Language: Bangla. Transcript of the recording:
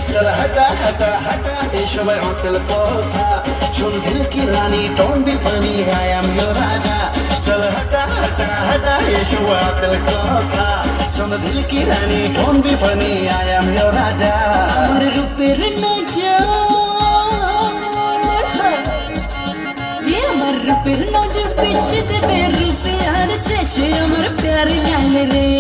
चल हटा हटा हटा এসব অটল কথা শোন দিল কি রানী don't be funny I am your রাজা চল হটা হটা হটা এসব অটল কথা শোন দিল কি রানী don't be funny I am your রাজা আমার রূপের নজর যে আমার রূপের নজর বেশি দেবে রূপে আর চেষে আমার প্যার জানে রে